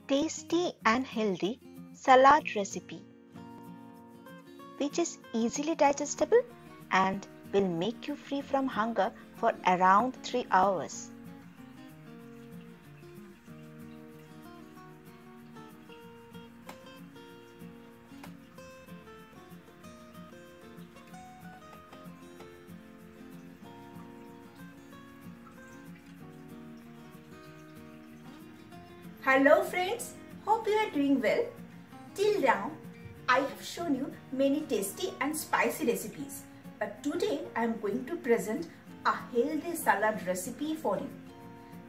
tasty and healthy salad recipe, which is easily digestible and will make you free from hunger for around 3 hours. Hello friends, hope you are doing well. Till now, I have shown you many tasty and spicy recipes. But today I am going to present a healthy salad recipe for you.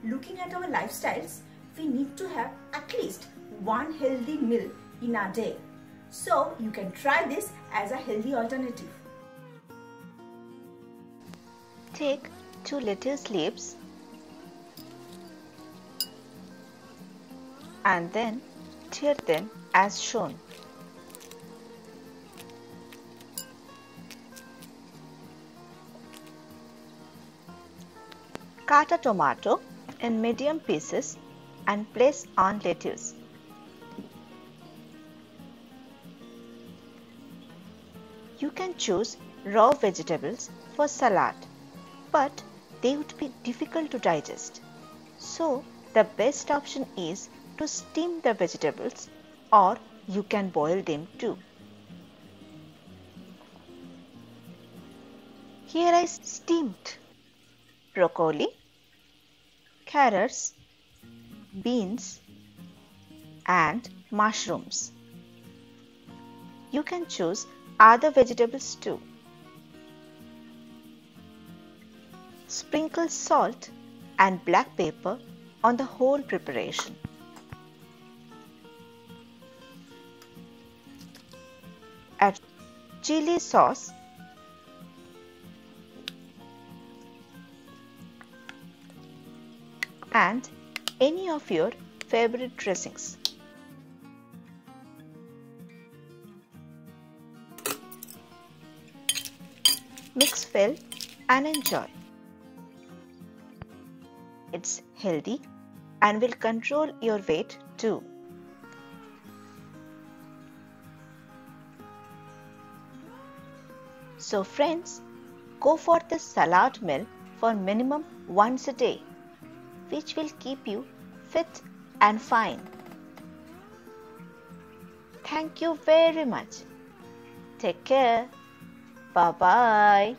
Looking at our lifestyles, we need to have at least one healthy meal in a day. So you can try this as a healthy alternative. Take 2 lettuce leaves and then tear them as shown. Cut a tomato in medium pieces and place on lettuce. You can choose raw vegetables for salad, but they would be difficult to digest. So the best option is to steam the vegetables, or you can boil them too. Here I steamed broccoli, carrots, beans and mushrooms. You can choose other vegetables too. Sprinkle salt and black pepper on the whole preparation. Add chili sauce, and any of your favorite dressings. Mix well and enjoy. It's healthy and will control your weight too. So friends, go for the salad meal for minimum once a day, which will keep you fit and fine. Thank you very much. Take care. Bye-bye.